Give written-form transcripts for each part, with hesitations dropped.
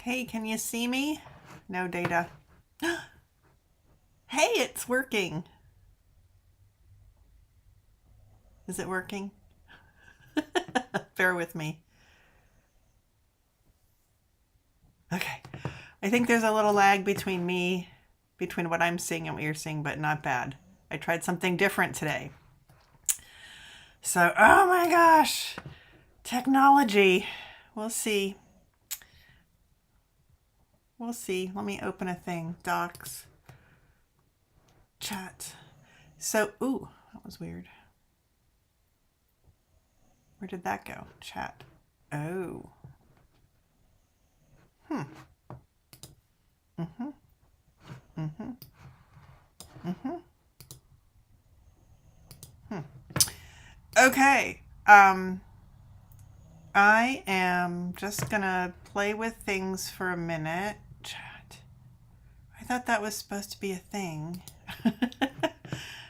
Hey, can you see me? No data. Hey, it's working. Is it working? Bear with me. Okay. I think there's a little lag between what I'm seeing and what you're seeing, but not bad. I tried something different today. So, oh my gosh, technology. We'll see. We'll see. Let me open a thing. Docs. Chat. So, ooh, that was weird. Where did that go? Chat. Oh. Hmm. Mm-hmm. Mm-hmm. Mm-hmm. Hmm. Okay. I am just gonna play with things for a minute. Chat. I thought that was supposed to be a thing. All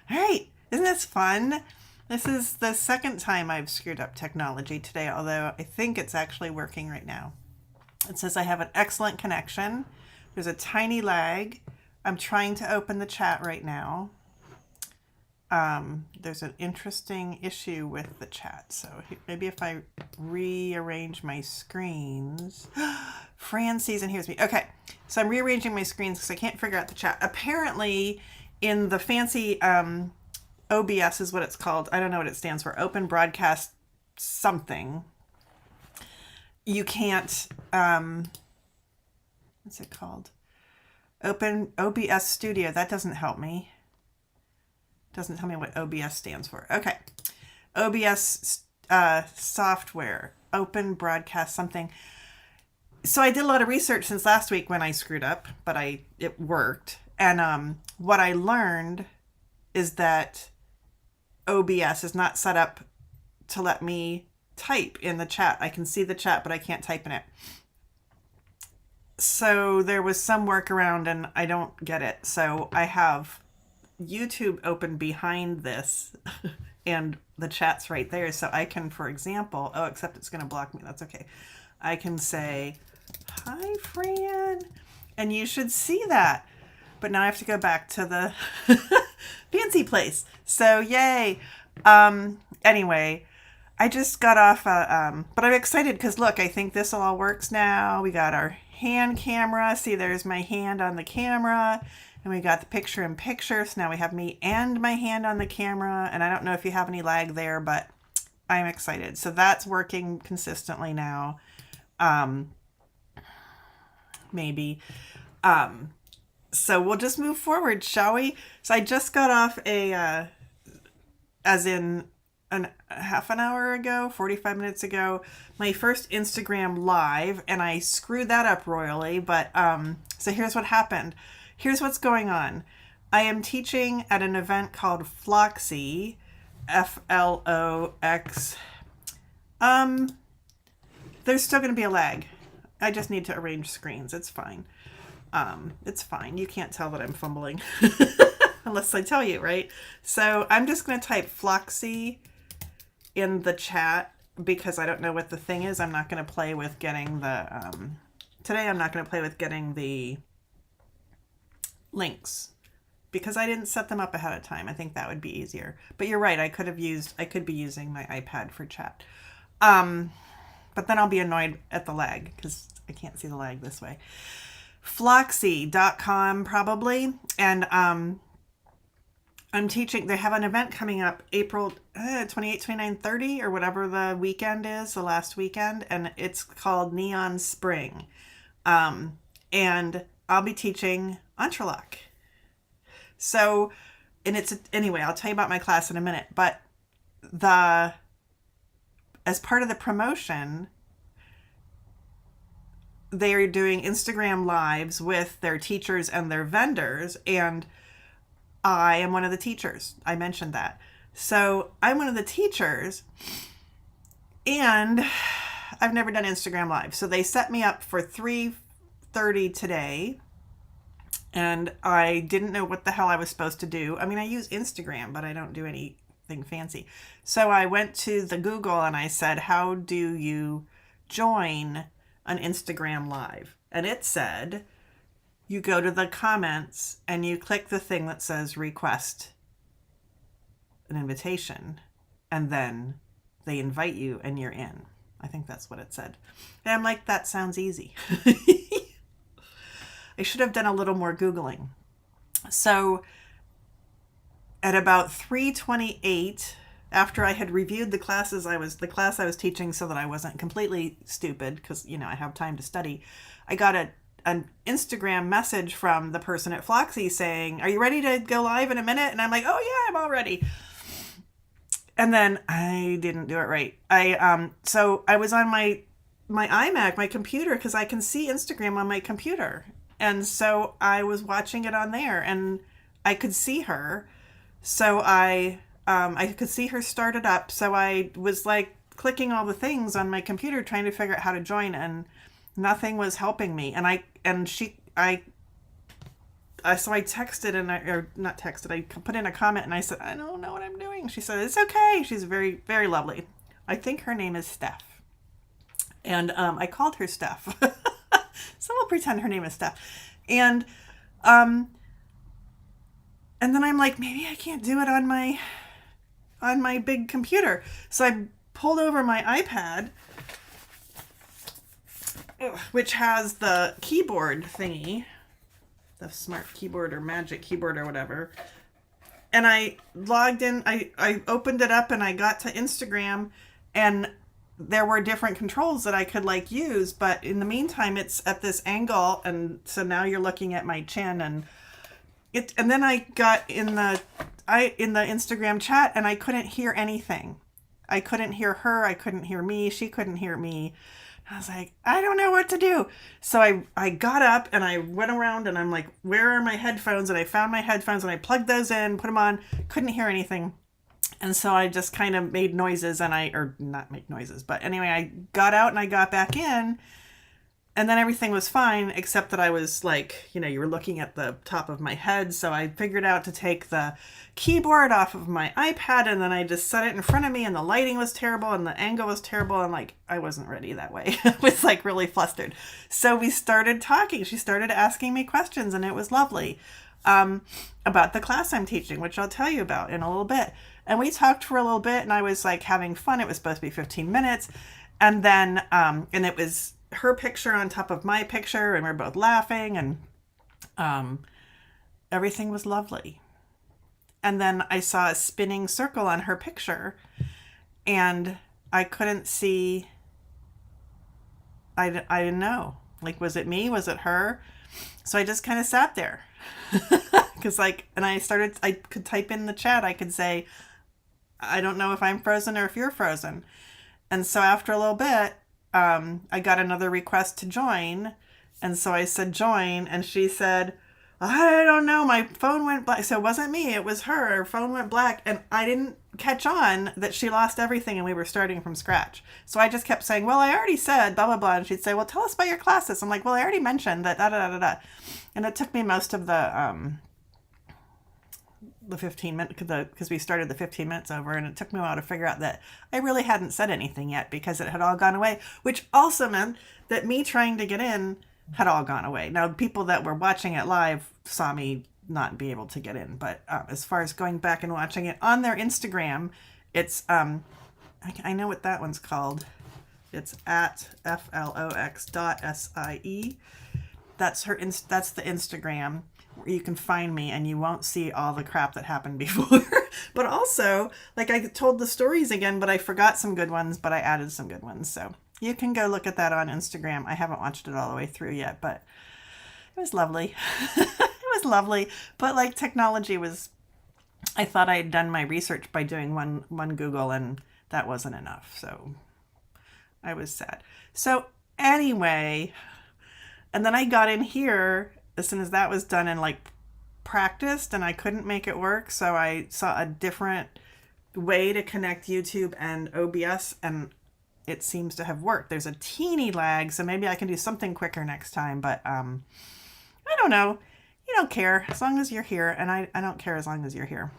right. Isn't this fun? This is the second time I've screwed up technology today, although I think it's actually working right now. It says I have an excellent connection. There's a tiny lag. I'm trying to open the chat right now. There's an interesting issue with the chat. So maybe if I rearrange my screens. Fran sees and hears me. Okay, so I'm rearranging my screens because I can't figure out the chat. Apparently, in the fancy OBS is what it's called. I don't know what it stands for. Open Broadcast something. You can't, what's it called? Open OBS Studio. That doesn't help me. Doesn't tell me what OBS stands for. Okay. OBS software. Open Broadcast something. So I did a lot of research since last week when I screwed up, but it worked. And what I learned is that OBS is not set up to let me type in the chat. I can see the chat, but I can't type in it. So there was some workaround and I don't get it. So I have YouTube open behind this and the chat's right there. So I can, for example, oh, except it's going to block me. That's okay. I can say, hi, Fran. And you should see that. But now I have to go back to the fancy place. So yay. Anyway, I just got off, but I'm excited because look, I think this all works now. We got our hand camera. See, there's my hand on the camera. And we got the picture in picture. So now we have me and my hand on the camera. And I don't know if you have any lag there, but I'm excited. So that's working consistently now. Maybe. So we'll just move forward, shall we? So I just got off as in half an hour ago, 45 minutes ago, my first Instagram live, and I screwed that up royally. But so here's what happened. Here's what's going on. I am teaching at an event called Floxy, Flox. There's still going to be a lag. I just need to arrange screens. It's fine. It's fine. You can't tell that I'm fumbling unless I tell you, right? So I'm just going to type Floxy in the chat because I don't know what the thing is. I'm not going to play with getting the, today I'm not going to play with getting the links because I didn't set them up ahead of time. I think that would be easier. But you're right. I could be using my iPad for chat. But then I'll be annoyed at the lag because I can't see the lag this way. Floxy.com probably. And I'm teaching, they have an event coming up April 28, 29, 30 or whatever the weekend is, the last weekend. And it's called Neon Spring. And I'll be teaching Entrelac. So, and anyway, I'll tell you about my class in a minute, but as part of the promotion, they are doing Instagram lives with their teachers and their vendors, and I am one of the teachers. I mentioned that. So I'm one of the teachers, and I've never done Instagram live. So they set me up for 3:30 today, and I didn't know what the hell I was supposed to do. I mean, I use Instagram, but I don't do anything fancy. So I went to the Google and I said, how do you join an Instagram live? and it said, you go to the comments and you click the thing that says request an invitation, and then they invite you and you're in. I think that's what it said. And I'm like, that sounds easy. I should have done a little more Googling. So at about 3:28, after I had reviewed the class I was teaching so that I wasn't completely stupid, because, I have time to study, I got an Instagram message from the person at Floxy saying, are you ready to go live in a minute? And I'm like, oh yeah, I'm all ready. And then I didn't do it right. So I was on my iMac, my computer, because I can see Instagram on my computer. And so I was watching it on there, and I could see her. So I could see her start it up. So I was like clicking all the things on my computer, trying to figure out how to join, and nothing was helping me. And I texted, I put in a comment, and I said, I don't know what I'm doing. She said, it's okay. She's very, very lovely. I think her name is Steph. And I called her Steph. So we'll pretend her name is Steph. And then I'm like, maybe I can't do it on my big computer. So I pulled over my iPad, which has the keyboard thingy, the smart keyboard or magic keyboard or whatever. And I logged in, I opened it up, and I got to Instagram, and there were different controls that I could use, but in the meantime, it's at this angle. And so now you're looking at my chin, and then I got in the Instagram chat, and I couldn't hear anything. I couldn't hear her. I couldn't hear me. She couldn't hear me. I was like, I don't know what to do. So I got up, and I went around, and I'm like, where are my headphones? And I found my headphones, and I plugged those in, put them on, couldn't hear anything. And so I just kind of made noises, or not make noises, but anyway, I got out and I got back in, and then everything was fine, except that I was like, you were looking at the top of my head. So I figured out to take the keyboard off of my iPad, and then I just set it in front of me, and the lighting was terrible and the angle was terrible. And I wasn't ready that way. I was really flustered. So we started talking. She started asking me questions, and it was lovely, about the class I'm teaching, which I'll tell you about in a little bit. And we talked for a little bit, and I was having fun. It was supposed to be 15 minutes. And then, and it was her picture on top of my picture, and we were both laughing, and everything was lovely. And then I saw a spinning circle on her picture, and I couldn't see. I didn't know. Was it me? Was it her? So I just kind of sat there. Because and I could type in the chat. I could say, I don't know if I'm frozen or if you're frozen. And so after a little bit, I got another request to join. And so I said, join. And she said, I don't know, my phone went black. So it wasn't me, it was her. Her phone went black. And I didn't catch on that she lost everything and we were starting from scratch. So I just kept saying, well, I already said blah, blah, blah. And she'd say, well, tell us about your classes. I'm like, well, I already mentioned that, da, da, da, da. And it took me most of the 15 minutes, because we started the 15 minutes over, and it took me a while to figure out that I really hadn't said anything yet, because it had all gone away, which also meant that me trying to get in had all gone away. Now, people that were watching it live saw me not be able to get in, but as far as going back and watching it on their Instagram, it's I know what that one's called. It's at flox.sie. That's the Instagram where you can find me, and you won't see all the crap that happened before. But also, I told the stories again, but I forgot some good ones, but I added some good ones. So you can go look at that on Instagram. I haven't watched it all the way through yet, but it was lovely. It was lovely. But technology was, I thought I had done my research by doing one Google, and that wasn't enough. So I was sad. So anyway, and then I got in here as soon as that was done, and practiced, and I couldn't make it work. So I saw a different way to connect YouTube and OBS, and it seems to have worked. There's a teeny lag, so maybe I can do something quicker next time, but I don't know. You don't care as long as you're here, and I don't care as long as you're here.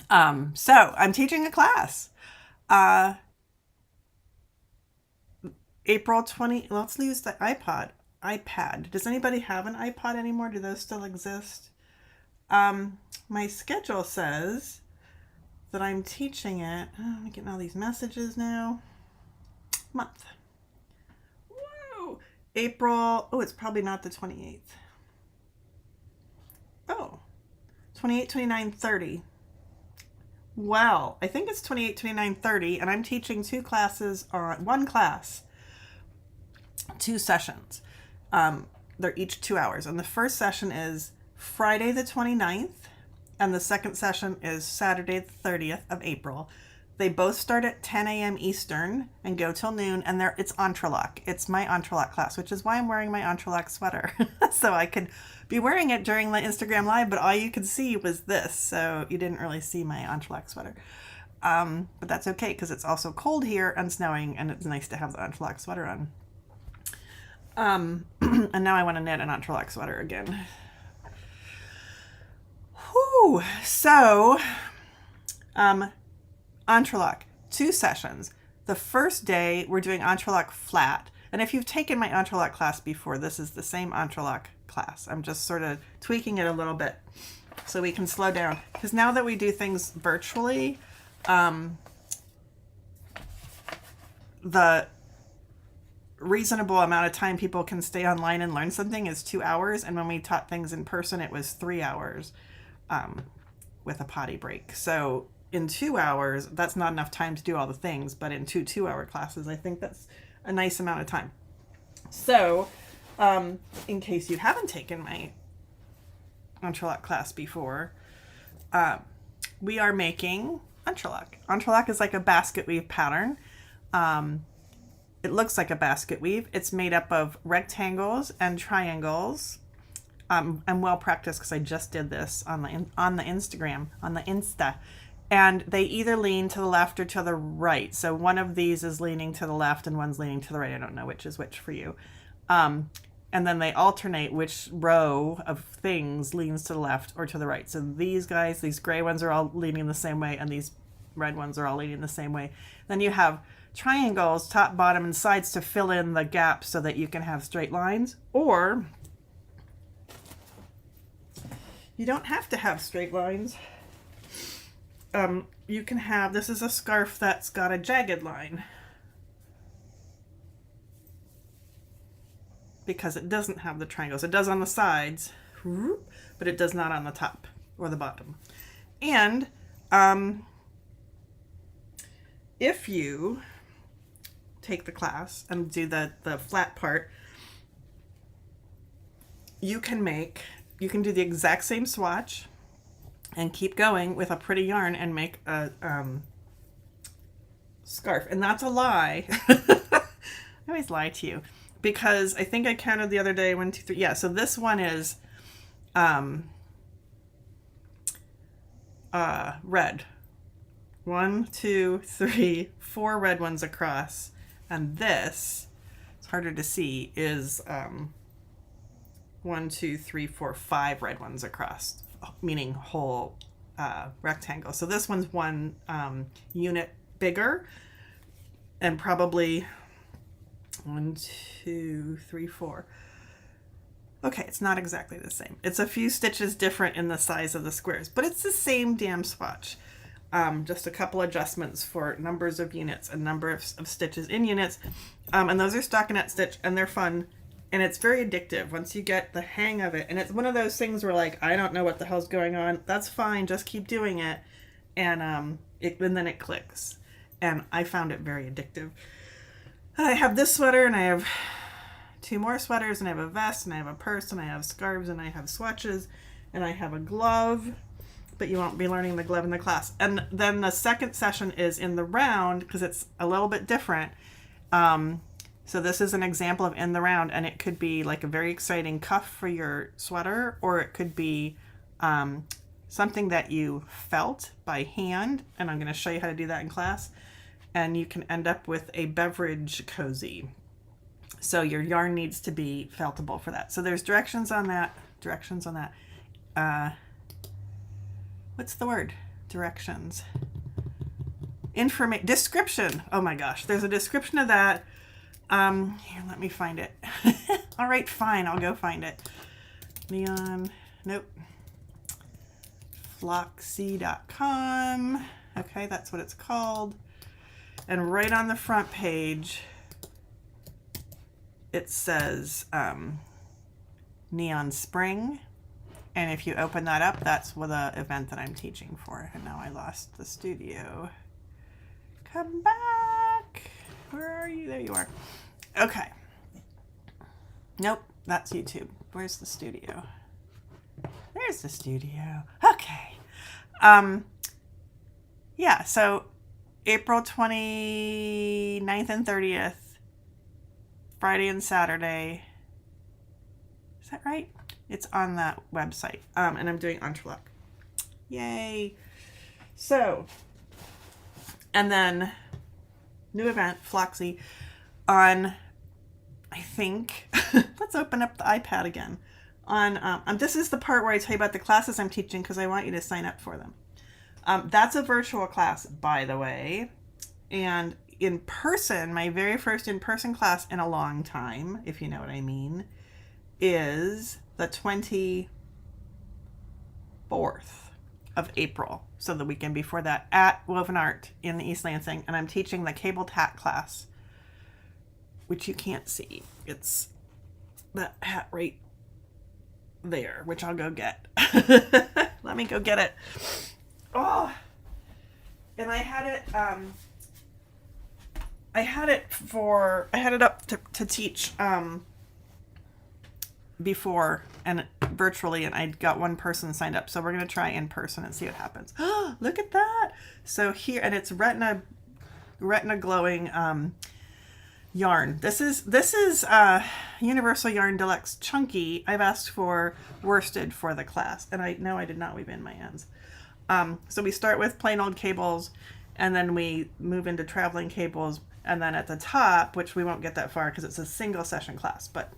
So I'm teaching a class. April 20, let's use the iPod. iPad. Does anybody have an iPod anymore? Do those still exist? My schedule says that I'm teaching it. Oh, I'm getting all these messages now. Month. Whoa. April. Oh, it's probably not the 28th. Oh, 28, 29, 30. Well, I think it's 28, 29, 30, and I'm teaching one class, 2 sessions. They're each 2 hours. And the first session is Friday the 29th, and the second session is Saturday the 30th of April. They both start at 10 a.m. Eastern and go till noon, and it's Entrelock. It's my Entrelock class, which is why I'm wearing my Entrelock sweater. So I could be wearing it during the Instagram Live, but all you could see was this, so you didn't really see my Entrelock sweater. But that's okay, because it's also cold here and snowing, and it's nice to have the Entrelock sweater on. And now I want to knit an Entrelock sweater again. Whew. So, Entrelock, 2 sessions. The first day we're doing Entrelock flat. And if you've taken my Entrelock class before, this is the same Entrelock class. I'm just sort of tweaking it a little bit so we can slow down. Because now that we do things virtually, the reasonable amount of time people can stay online and learn something is 2 hours. And when we taught things in person, it was 3 hours with a potty break. So in 2 hours, that's not enough time to do all the things, but in 2 2-hour classes, I think that's a nice amount of time. So, in case you haven't taken my Entrelock class before, we are making Entrelock. Entrelock is like a basket weave pattern. It looks like a basket weave. It's made up of rectangles and triangles. I'm well practiced because I just did this on the Insta. And they either lean to the left or to the right. So one of these is leaning to the left and one's leaning to the right. I don't know which is which for you. And then they alternate which row of things leans to the left or to the right. So these guys, these gray ones are all leaning the same way, and these red ones are all leaning the same way. Then you have triangles, top, bottom, and sides to fill in the gaps so that you can have straight lines. Or you don't have to have straight lines. You can have, this is a scarf that's got a jagged line, because it doesn't have the triangles. It does on the sides, but it does not on the top or the bottom. And if you take the class and do the flat part, you can do the exact same swatch and keep going with a pretty yarn and make a scarf. And that's a lie. I always lie to you, because I think I counted the other day, 1, 2, 3. Yeah, so this one is red. 1, 2, 3, 4 red ones across. And this, it's harder to see, is 1, 2, 3, 4, 5 red ones across, meaning whole rectangle. So this one's one unit bigger, and probably 1, 2, 3, 4. Okay, it's not exactly the same. It's a few stitches different in the size of the squares, but it's the same damn swatch. Just a couple adjustments for numbers of units and number of stitches in units. And those are stockinette stitch, and they're fun. And it's very addictive once you get the hang of it. And it's one of those things where, like, I don't know what the hell's going on. That's fine. Just keep doing it. And then it clicks. And I found it very addictive. I have this sweater, and I have 2 more sweaters, and I have a vest, and I have a purse, and I have scarves, and I have swatches, and I have a glove. But you won't be learning the glove in the class. And then the second session is in the round, because it's a little bit different. So this is an example of in the round, and it could be like a very exciting cuff for your sweater, or it could be something that you felt by hand, and I'm going to show you how to do that in class. And you can end up with a beverage cozy. So your yarn needs to be feltable for that. So there's directions on that. What's the word? Directions. Description. Oh my gosh. There's a description of that. Here, let me find it. All right, fine, I'll go find it. Neon, nope. Floxy.com. Okay, that's what it's called. And right on the front page, it says Neon Spring. And if you open that up, that's the event that I'm teaching for. And now I lost the studio. Come back. Where are you? There you are. Okay. Nope, that's YouTube. Where's the studio? There's the studio. Okay. Yeah, so April 29th and 30th, Friday and Saturday. Is that right? It's on that website. And I'm doing Entrelock. Yay. So, and then new event, Floxy, on, I think, let's open up the iPad again. This is the part where I tell you about the classes I'm teaching because I want you to sign up for them. That's a virtual class, by the way. And in person, my very first in-person class in a long time, if you know what I mean, is the 24th of April. So the weekend before that at Woven Art in East Lansing. And I'm teaching the cable tack class, which you can't see. It's that hat right there, which I'll go get. Let me go get it. Oh, and I had it up to teach before and virtually, and I got one person signed up. So we're going to try in person and see what happens. Look at that. So here, and it's retina glowing yarn. This is Universal Yarn Deluxe Chunky. I've asked for worsted for the class, and I know I did not weave in my ends. So we start with plain old cables, and then we move into traveling cables, and then at the top, which we won't get that far because it's a single session class, but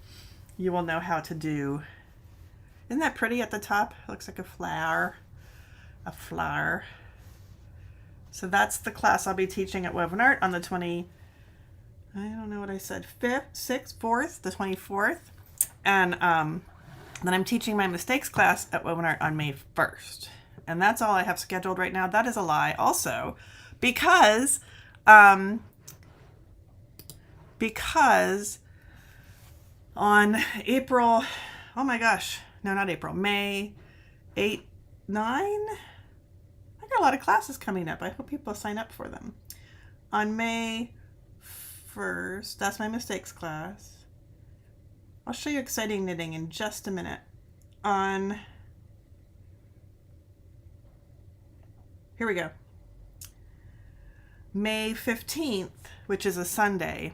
you will know how to do. Isn't that pretty at the top? It looks like a flower. A flower. So that's the class I'll be teaching at Woven Art on the I don't know what I said, 5th, 6th, 4th, the 24th. And then I'm teaching my mistakes class at Woven Art on May 1st. And that's all I have scheduled right now. That is a lie also, because on April, oh my gosh, no, not April, May 8, 9, I got a lot of classes coming up. I hope people sign up for them. On May 1st, that's my mistakes class. I'll show you exciting knitting in just a minute. Here we go. May 15th, which is a Sunday,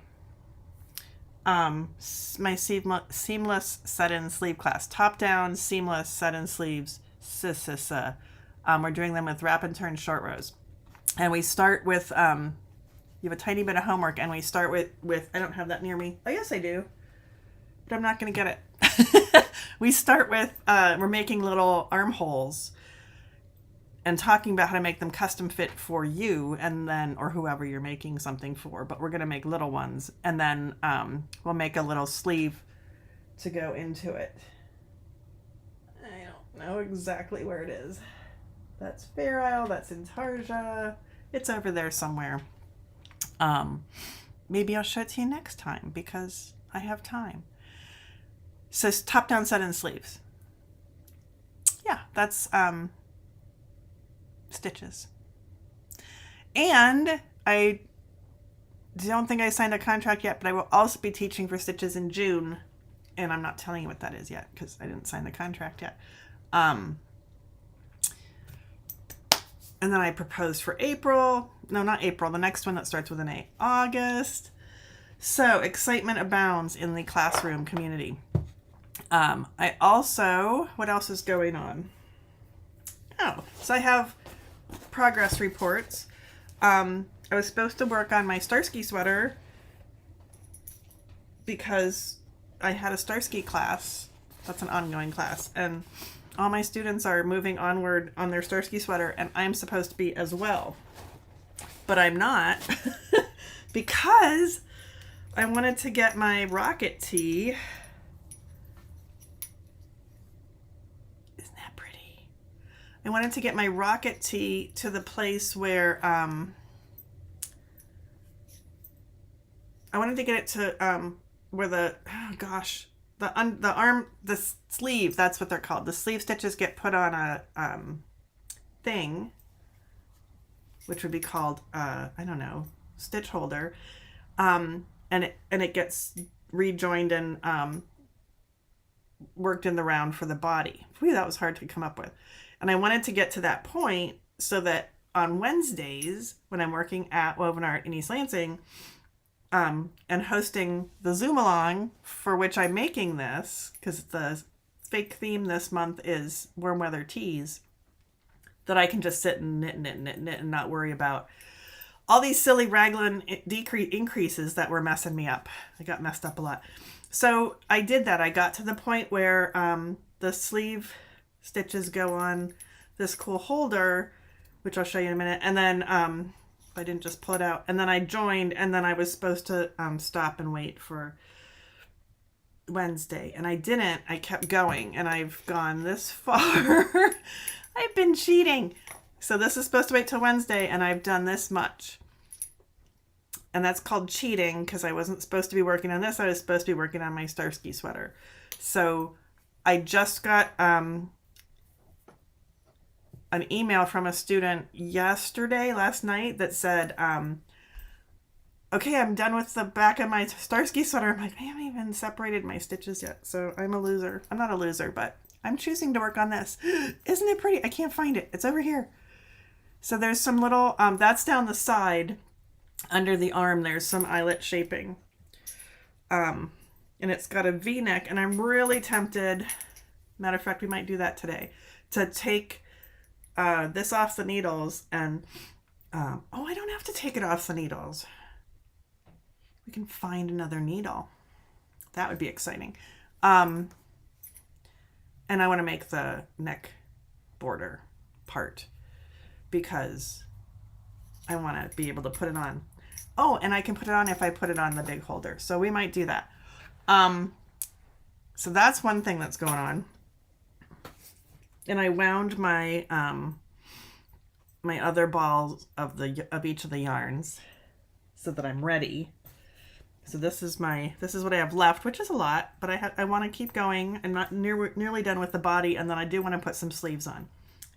my seamless set-in sleeve class. Top-down, seamless set-in sleeves. We're doing them with wrap and turn short rows. And we start with, you have a tiny bit of homework, and we start with I don't have that near me. Oh, yes, I do. But I'm not going to get it. We start with, we're making little armholes and talking about how to make them custom fit for you, and then, or whoever you're making something for, but we're going to make little ones, and then we'll make a little sleeve to go into it. I don't know exactly where it is. That's Fair Isle, that's in Tarja. It's over there somewhere. Maybe I'll show it to you next time because I have time. So top down set in sleeves. Yeah, that's stitches. And I don't think I signed a contract yet, but I will also be teaching for stitches in June, and I'm not telling you what that is yet because I didn't sign the contract yet. And then I proposed for April. No, not April. The next one that starts with an A. August. So excitement abounds in the classroom community. I also, what else is going on? Oh, so I have progress reports. I was supposed to work on my Starsky sweater because I had a Starsky class. That's an ongoing class. And all my students are moving onward on their Starsky sweater, and I'm supposed to be as well. But I'm not because I wanted to get my rocket tee. Isn't that pretty? I wanted to get my rocket tee to the place where I wanted to get it to where the the sleeve, that's what they're called. The sleeve stitches get put on a thing, which would be called I don't know, stitch holder. And it gets rejoined and worked in the round for the body. Whew, that was hard to come up with. And I wanted to get to that point so that on Wednesdays when I'm working at Woven Art in East Lansing, and hosting the Zoom along for which I'm making this, because the fake theme this month is warm weather tees, that I can just sit and knit and not worry about all these silly raglan increases that were messing me up. I got messed up a lot. So I did that. I got to the point where the sleeve stitches go on this cool holder, which I'll show you in a minute, and then I didn't just pull it out. And then I joined, and then I was supposed to stop and wait for Wednesday. And I didn't. I kept going, and I've gone this far. I've been cheating. So this is supposed to wait till Wednesday, and I've done this much. And that's called cheating, because I wasn't supposed to be working on this. I was supposed to be working on my Starsky sweater. So I just got an email from a student last night, that said, okay, I'm done with the back of my Starsky sweater. I'm like, I haven't even separated my stitches yet, so I'm a loser. I'm not a loser, but I'm choosing to work on this. Isn't it pretty? I can't find it. It's over here. So there's some little, that's down the side under the arm. There's some eyelet shaping. And it's got a V-neck, and I'm really tempted, matter of fact, we might do that today, to take this off the needles and I don't have to take it off the needles. We can find another needle. That would be exciting. And I want to make the neck border part because I want to be able to put it on. Oh, and I can put it on if I put it on the big holder. So we might do that. So that's one thing that's going on. And I wound my my other balls of each of the yarns so that I'm ready. So this is what I have left, which is a lot, but I want to keep going. I'm not nearly done with the body, and then I do want to put some sleeves on.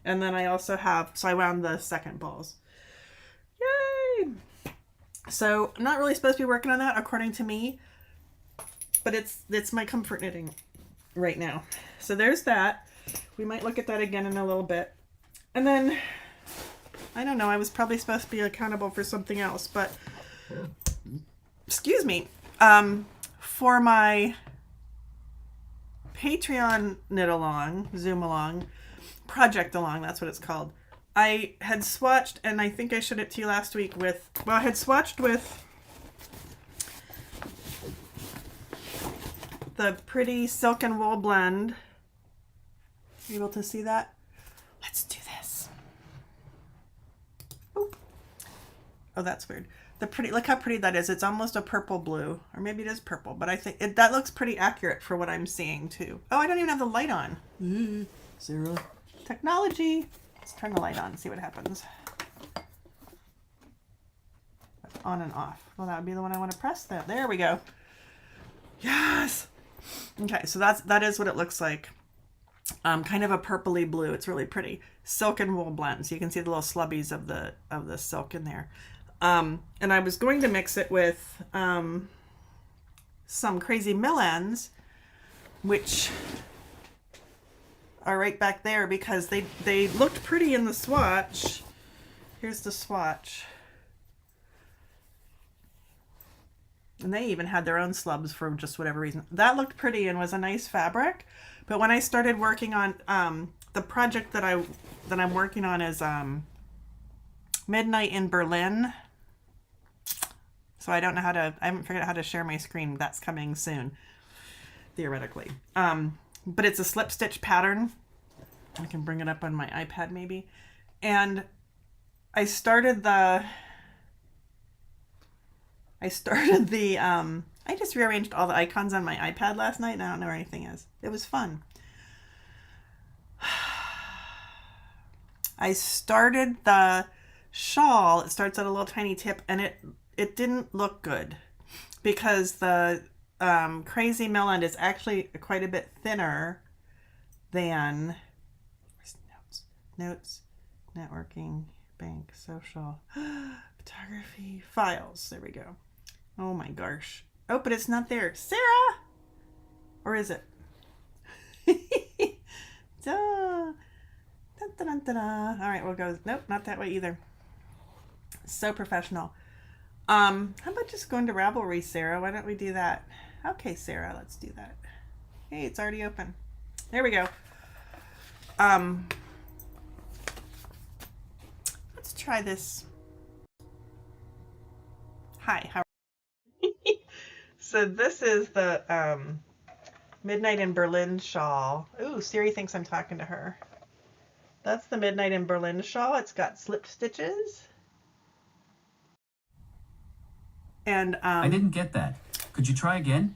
And then I also have, so I wound the second balls. Yay! So I'm not really supposed to be working on that according to me, but it's my comfort knitting right now. So there's that. We might look at that again in a little bit. And then, I don't know, I was probably supposed to be accountable for something else, but, excuse me, for my Patreon knit along, Zoom along, project along, that's what it's called. I had swatched, and I think I showed it to you last week I had swatched with the pretty silk and wool blend. Are you able to see that? Let's do this. Oop. Oh, that's weird. Look how pretty that is. It's almost a purple blue, or maybe it is purple, but I think that looks pretty accurate for what I'm seeing too. Oh, I don't even have the light on. Sarah. Technology. Let's turn the light on and see what happens. On and off. Well, that would be the one I want to press. There we go. Yes. Okay, so that is what it looks like. Kind of a purpley blue. It's really pretty. Silk and wool blend. So you can see the little slubbies of the silk in there. And I was going to mix it with some crazy mill ends, which are right back there because they looked pretty in the swatch. Here's the swatch. And they even had their own slubs for just whatever reason. That looked pretty and was a nice fabric. But when I started working on the project that I'm working on is Midnight in Berlin. So I haven't figured out how to share my screen. That's coming soon, theoretically. But it's a slip stitch pattern. I can bring it up on my iPad maybe. And I started I started the, I just rearranged all the icons on my iPad last night and I don't know where anything is. It was fun. I started the shawl. It starts at a little tiny tip and it didn't look good because the crazy mill end is actually quite a bit thinner than notes, networking, bank, social, photography, files. There we go. Oh my gosh. Oh, but it's not there. Sarah! Or is it? Duh. Dun, dun, dun, dun, dun. All right, we'll go. Nope, not that way either. So professional. How about just going to Ravelry, Sarah? Why don't we do that? Okay, Sarah, let's do that. Hey, it's already open. There we go. Let's try this. Hi, how are you? So this is the Midnight in Berlin shawl. Ooh, Siri thinks I'm talking to her. That's the Midnight in Berlin shawl. It's got slip stitches. And I didn't get that. Could you try again?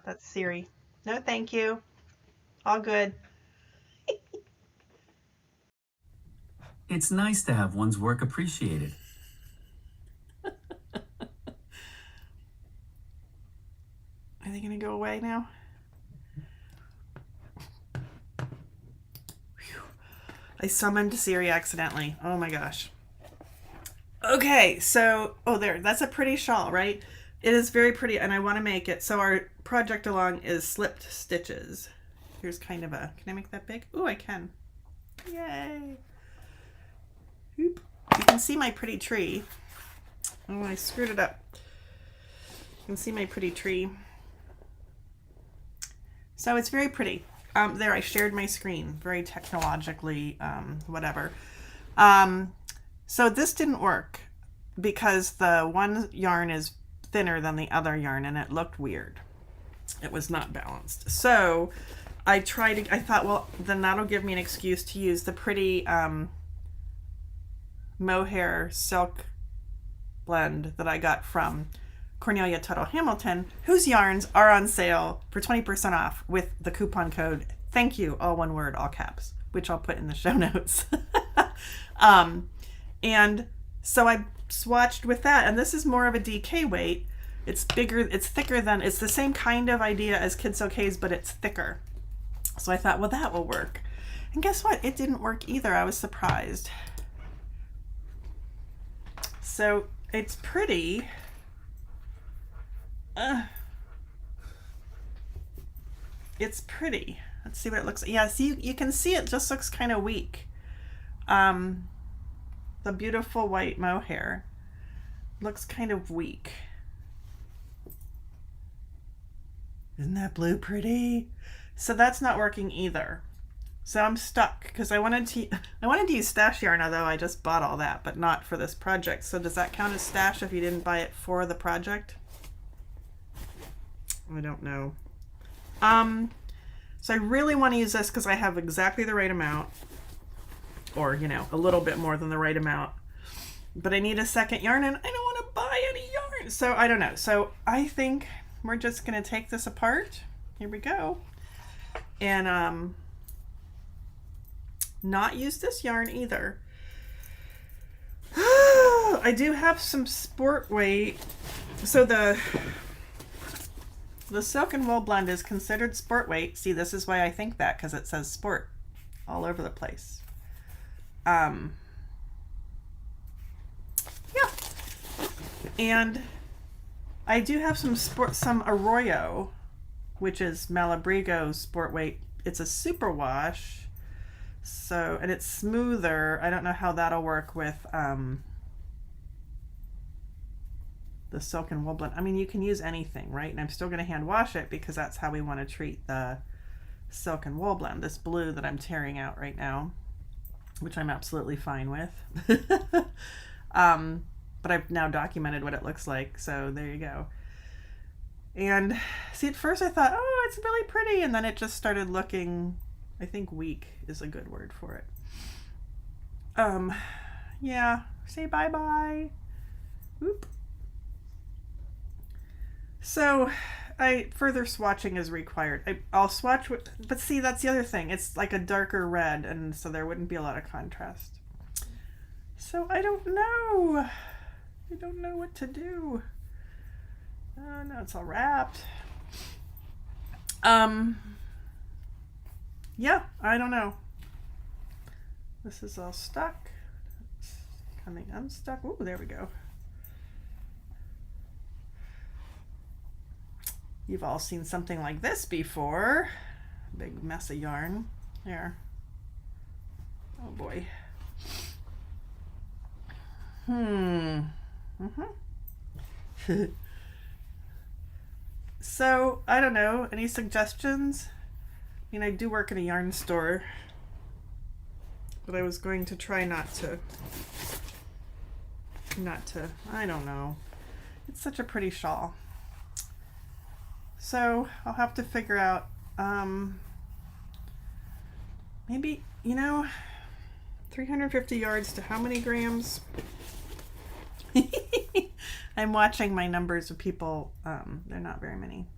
That's Siri. No, thank you. All good. It's nice to have one's work appreciated. Are they going to go away now? Whew. I summoned Siri accidentally. Oh my gosh. Okay, so, oh there, that's a pretty shawl, right? It is very pretty and I want to make it. So our project along is slipped stitches. Here's kind of a, can I make that big? Ooh, I can. Yay. Oop. You can see my pretty tree. Oh, I screwed it up. You can see my pretty tree. So it's very pretty. There, I shared my screen. Very technologically, whatever. So this didn't work because the one yarn is thinner than the other yarn and it looked weird. It was not balanced. So I thought, well, then that'll give me an excuse to use the pretty mohair silk blend that I got from Cornelia Tuttle Hamilton, whose yarns are on sale for 20% off with the coupon code thank you, all one word, all caps, which I'll put in the show notes. And so I swatched with that, and this is more of a DK weight. It's bigger, it's thicker than, it's the same kind of idea as Kids OK's, but it's thicker. So I thought, well, that will work. And guess what? It didn't work either. I was surprised. So it's pretty. It's pretty. Let's see what it looks like. Yeah, see, you can see it just looks kind of weak. The beautiful white mohair looks kind of weak. Isn't that blue pretty? So that's not working either. So I'm stuck because I wanted to use stash yarn, although I just bought all that, but not for this project. So does that count as stash if you didn't buy it for the project? I don't know. So I really want to use this because I have exactly the right amount, or you know, a little bit more than the right amount, but I need a second yarn and I don't want to buy any yarn, so I don't know. So I think we're just gonna take this apart. Here we go. And not use this yarn either. I do have some sport weight. So the silk and wool blend is considered sport weight. See, this is why I think that, because it says sport all over the place. Yeah. And I do have some Arroyo, which is Malabrigo sport weight. It's a super wash. So, and it's smoother. I don't know how that'll work with the silk and wool blend. I mean, you can use anything, right? And I'm still going to hand wash it because that's how we want to treat the silk and wool blend, this blue that I'm tearing out right now, which I'm absolutely fine with. But I've now documented what it looks like, so there you go. And see, at first I thought, oh, it's really pretty, and then it just started looking, I think weak is a good word for it. Yeah, say bye-bye. Oop. So, further swatching is required. I'll swatch with, but see, that's the other thing. It's like a darker red, and so there wouldn't be a lot of contrast. So I don't know. I don't know what to do. Oh no, it's all wrapped. Yeah, I don't know. This is all stuck. It's coming unstuck. Oh, there we go. You've all seen something like this before. Big mess of yarn. There. Oh boy. So, I don't know. Any suggestions? I mean, I do work in a yarn store, but I was going to try not to, I don't know. It's such a pretty shawl. So, I'll have to figure out, maybe, 350 yards to how many grams? I'm watching my numbers of people. They're not very many.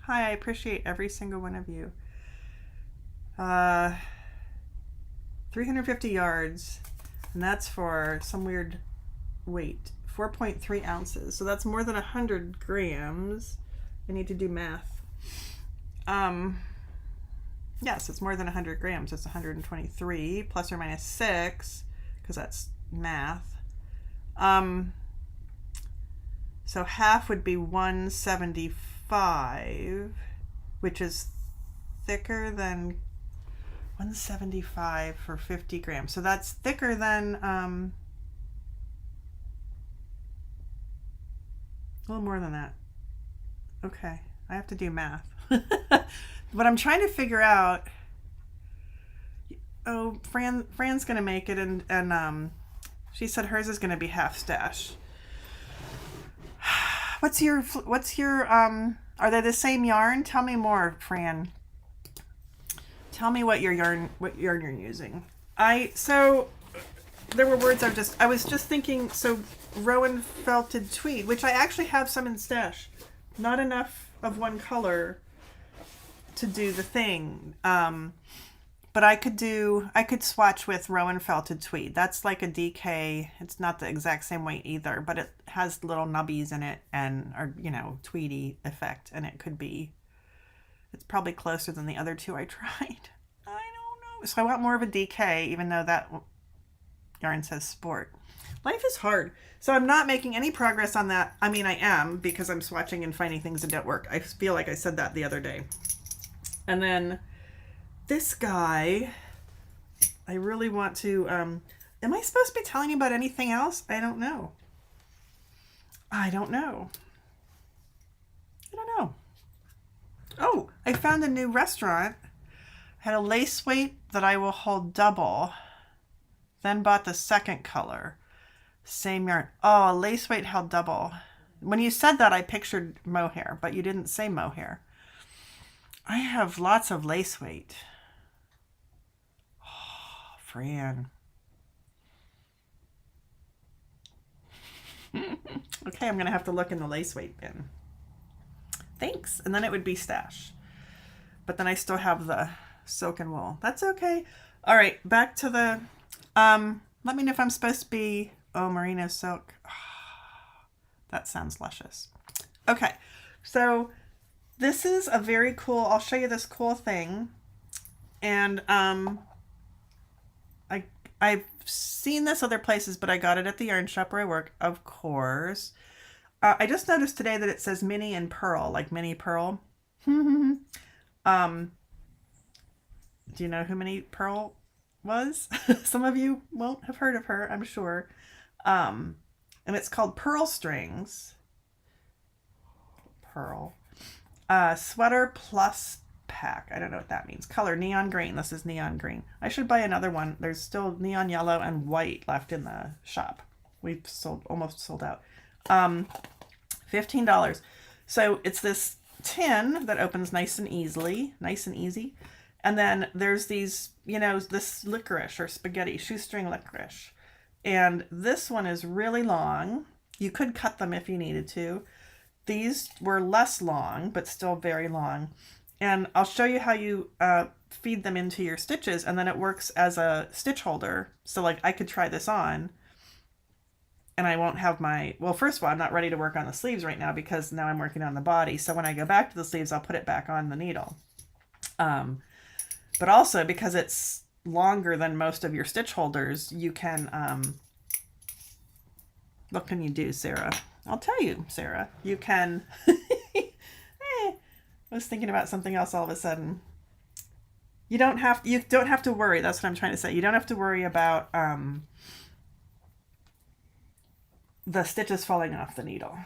Hi, I appreciate every single one of you. 350 yards, and that's for some weird weight. 4.3 ounces. So that's more than 100 grams. I need to do math. Yes, it's more than 100 grams. It's 123 plus or minus 6, because that's math. So half would be 175, which is thicker than 175 for 50 grams. So that's thicker than a little more than that. Okay, I have to do math. But I'm trying to figure out. Oh, Fran's gonna make it, and she said hers is gonna be half stash. What's your are they the same yarn? Tell me more, Fran. Tell me what yarn you're using. So there were words I was just thinking. So Rowan felted tweed, which I actually have some in stash. Not enough of one color to do the thing. But I could swatch with Rowan felted tweed. That's like a DK. It's not the exact same weight either, but it has little nubbies in it or tweedy effect, and it's probably closer than the other two I tried. I don't know. So I want more of a DK, even though that yarn says sport. Life is hard. So I'm not making any progress on that. I mean, I am, because I'm swatching and finding things that don't work. I feel like I said that the other day. And then this guy, I really want to, am I supposed to be telling you about anything else? I don't know. Oh, I found a new restaurant. Had a lace weight that I will hold double. Then bought the second color. Same yarn. Oh, a lace weight held double. When you said that, I pictured mohair, but you didn't say mohair. I have lots of lace weight. Oh, Fran. Okay, I'm going to have to look in the lace weight bin. Thanks. And then it would be stash. But then I still have the silk and wool. That's okay. All right, back to the... let me know if I'm supposed to be... Oh, merino silk. Oh, that sounds luscious. Okay, so this is a very cool... I'll show you this cool thing. And I've seen this other places, but I got it at the yarn shop where I work, of course. I just noticed today that it says mini and pearl, like mini pearl. Do you know who Minnie Pearl was? Some of you won't have heard of her, I'm sure. And it's called Pearl Strings. Pearl. Sweater plus pack. I don't know what that means. Color neon green. This is neon green. I should buy another one. There's still neon yellow and white left in the shop. We've almost sold out. $15. So it's this tin that opens nice and easy. And then there's these, this licorice or spaghetti, shoestring licorice. And this one is really long. You could cut them if you needed to. these were less long, but still very long. And I'll show you how you feed them into your stitches, and then it works as a stitch holder. So like I could try this on and I won't have my, well, first of all, I'm not ready to work on the sleeves right now because now I'm working on the body. So when I go back to the sleeves, I'll put it back on the needle. But also because it's longer than most of your stitch holders, you can, what can you do, Sarah? I'll tell you, Sarah, you can, I was thinking about something else all of a sudden. You don't have to worry. That's what I'm trying to say. You don't have to worry about the stitches falling off the needle.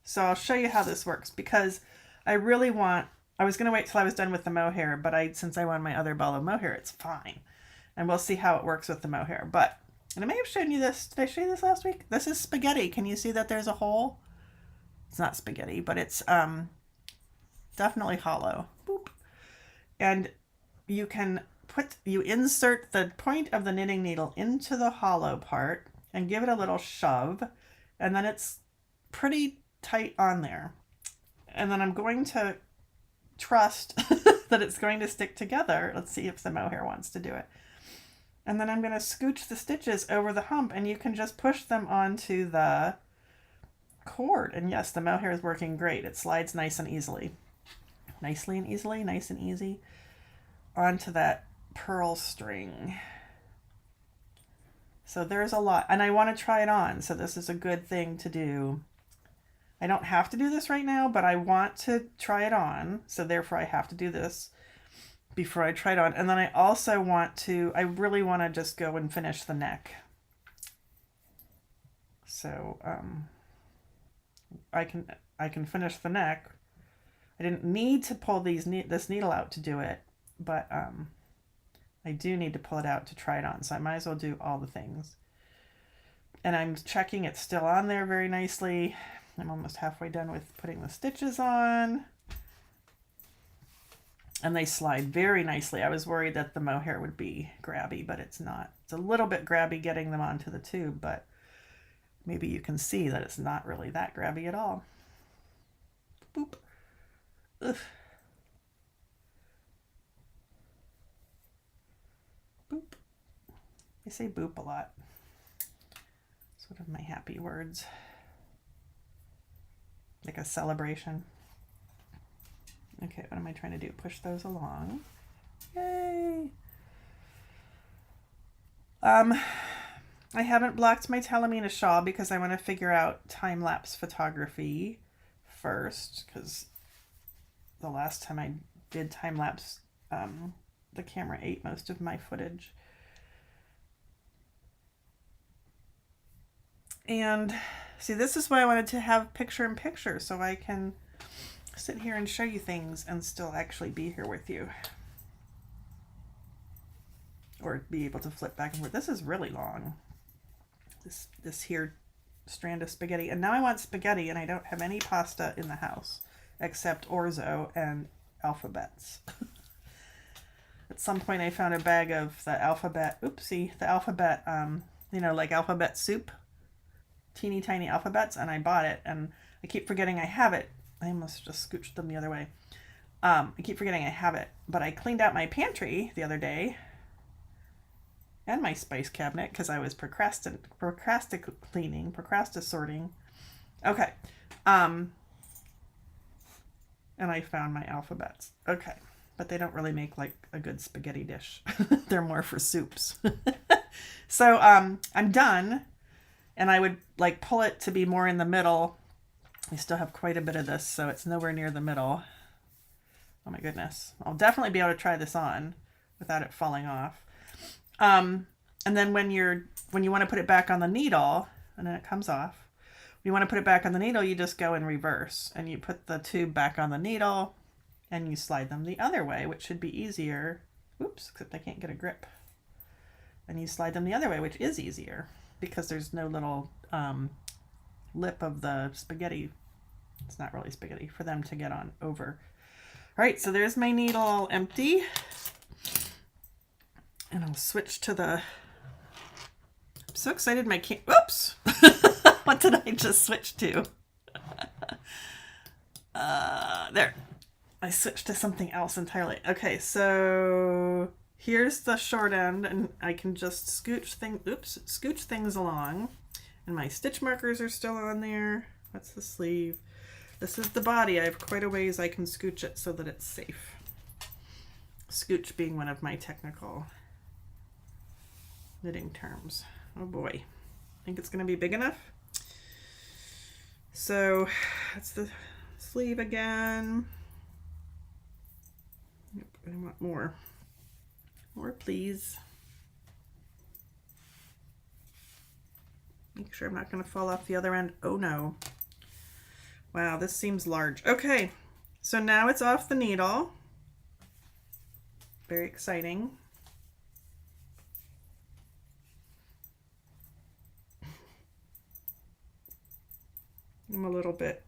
So I'll show you how this works because I really want, I was going to wait till I was done with the mohair, but since I want my other ball of mohair, it's fine. And we'll see how it works with the mohair. But, and I may have shown you this. Did I show you this last week? This is spaghetti. Can you see that there's a hole? It's not spaghetti, but it's definitely hollow. Boop. And you can insert the point of the knitting needle into the hollow part and give it a little shove, and then it's pretty tight on there. And then I'm going to trust that it's going to stick together. Let's see if the mohair wants to do it. And then I'm going to scooch the stitches over the hump, and you can just push them onto the cord. And yes, the mohair is working great. It slides nice and easily. Nicely and easily, nice and easy onto that pearl string. So there's a lot, and I want to try it on, so this is a good thing to do. I don't have to do this right now, but I want to try it on, so therefore I have to do this before I try it on. And then I also want to, I really want to just go and finish the neck. So I can finish the neck. I didn't need to pull this needle out to do it, but I do need to pull it out to try it on, so I might as well do all the things. And I'm checking it's still on there very nicely. I'm almost halfway done with putting the stitches on. And they slide very nicely. I was worried that the mohair would be grabby, but it's not. It's a little bit grabby getting them onto the tube, but maybe you can see that it's not really that grabby at all. Boop. Ugh. Boop. I say boop a lot. It's one of my happy words. Like a celebration. Okay, what am I trying to do? Push those along. Yay! I haven't blocked my Talamina shawl because I want to figure out time-lapse photography first, because the last time I did time-lapse, the camera ate most of my footage. And see, this is why I wanted to have picture-in-picture, so I can sit here and show you things and still actually be here with you. Or be able to flip back and forth. This is really long. This here strand of spaghetti. And now I want spaghetti, and I don't have any pasta in the house except orzo and alphabets. At some point I found a bag of the alphabet, the alphabet, you know, like alphabet soup, teeny tiny alphabets, and I bought it, and I keep forgetting I have it. I almost just scooched them the other way. I keep forgetting I have it, but I cleaned out my pantry the other day and my spice cabinet because I was procrastinating. Okay. And I found my alphabets. Okay. But they don't really make like a good spaghetti dish. They're more for soups. So I'm done, and I would like pull it to be more in the middle. I still have quite a bit of this, so it's nowhere near the middle. Oh my goodness. I'll definitely be able to try this on without it falling off. And then when you want to put it back on the needle, and then it comes off, when you want to put it back on the needle, you just go in reverse, and you put the tube back on the needle, and you slide them the other way, which should be easier. Oops, except I can't get a grip. And you slide them the other way, which is easier because there's no little lip of the spaghetti. It's not really spaghetti for them to get on over. All right, so there's my needle all empty. And I'll switch to the, I'm so excited oops! What did I just switch to? There. I switched to something else entirely. Okay, so here's the short end, and I can just scooch things along. And my stitch markers are still on there. That's the sleeve. This is the body. I have quite a ways I can scooch it so that it's safe. Scooch being one of my technical knitting terms. Oh boy. Think it's going to be big enough? So that's the sleeve again. Yep, I want more. More, please. Make sure I'm not going to fall off the other end. Oh no. Wow, this seems large. Okay, so now it's off the needle. Very exciting. I'm a little bit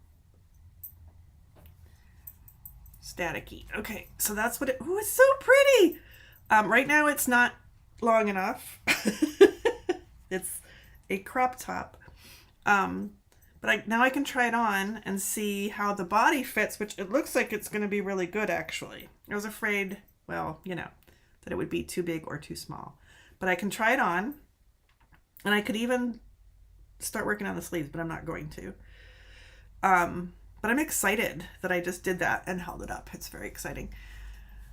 staticky. Okay, so that's what it, oh, it's so pretty. Right now it's not long enough. It's a crop top. But now I can try it on and see how the body fits, which it looks like it's going to be really good, actually. I was afraid, well, you know, that it would be too big or too small. But I can try it on, and I could even start working on the sleeves, but I'm not going to. But I'm excited that I just did that and held it up. It's very exciting.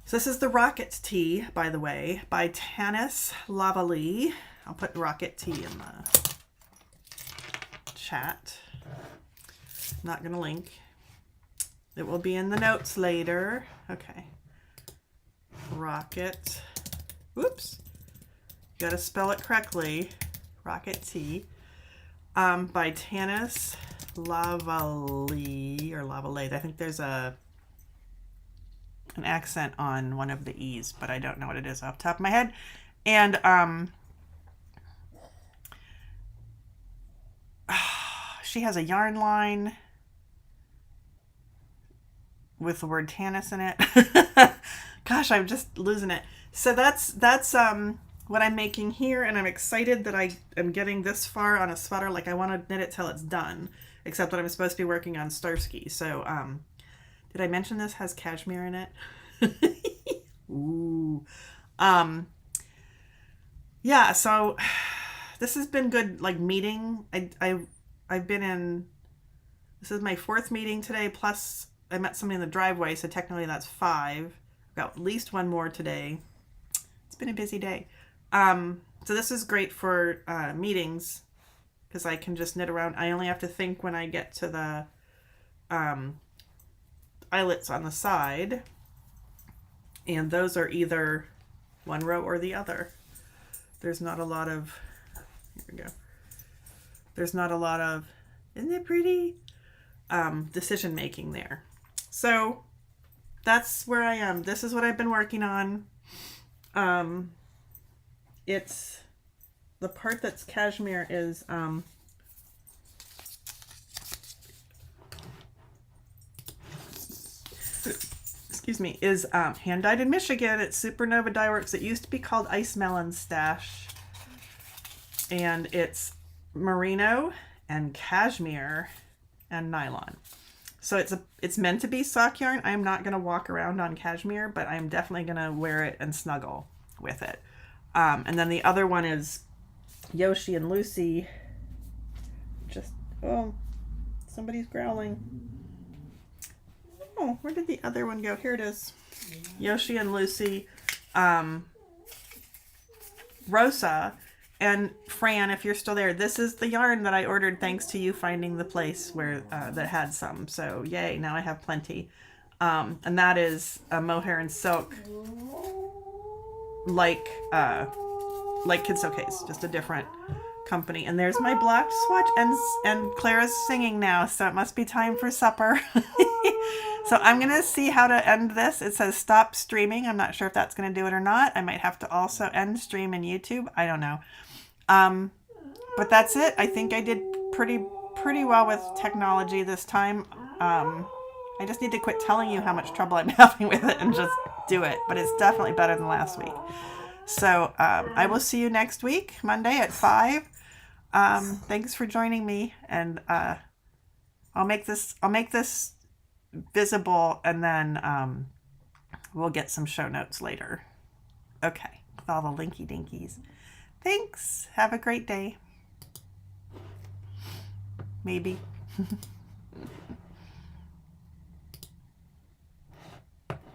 So this is the Rocket Tee, by the way, by Tanis Lavalley. I'll put Rocket Tee in the chat. I'm not going to link. It will be in the notes later. Okay. Rocket. Whoops. You got to spell it correctly. Rocket Tee. By Tanis Lavalley or Lavalley. I think there's an accent on one of the E's, but I don't know what it is off the top of my head. And she has a yarn line with the word Tanis in it. Gosh, I'm just losing it. So that's what I'm making here, and I'm excited that I am getting this far on a sweater. Like, I want to knit it till it's done, except that I'm supposed to be working on Starsky. So did I mention this has cashmere in it? Ooh. Yeah, so this has been good, like, meeting. I've been in, this is my 4th meeting today, plus I met somebody in the driveway, so technically that's 5. I've got at least one more today. It's been a busy day. So this is great for meetings, because I can just knit around. I only have to think when I get to the eyelets on the side, and those are either one row or the other. There's not a lot of, here we go. There's not a lot of, isn't it pretty? Decision making there. So that's where I am. This is what I've been working on. It's the part that's cashmere is excuse me, is hand dyed in Michigan. It's Supernova Dye Works. It used to be called Ice Melon Stash, and it's merino and cashmere and nylon. So it's meant to be sock yarn. I am not going to walk around on cashmere, but I'm definitely going to wear it and snuggle with it. And then the other one is Yoshi and Lucy. Just, oh, somebody's growling. Oh, where did the other one go? Here it is. Yoshi and Lucy, Rosa, and Fran, if you're still there, this is the yarn that I ordered thanks to you finding the place where that had some. So yay, now I have plenty. And that is a mohair and silk, like Kid Case, just a different company. And there's my blocked swatch, and Clara's singing now, so it must be time for supper. So I'm gonna see how to end this. It says stop streaming. I'm not sure if that's gonna do it or not. I might have to also end stream in YouTube. I don't know. But that's it. I think I did pretty well with technology this time. I just need to quit telling you how much trouble I'm having with it and just do it. But it's definitely better than last week. So I will see you next week, Monday at 5. Thanks for joining me, and I'll make this visible, and then we'll get some show notes later. Okay, with all the linky dinkies. Thanks. Have a great day. Maybe.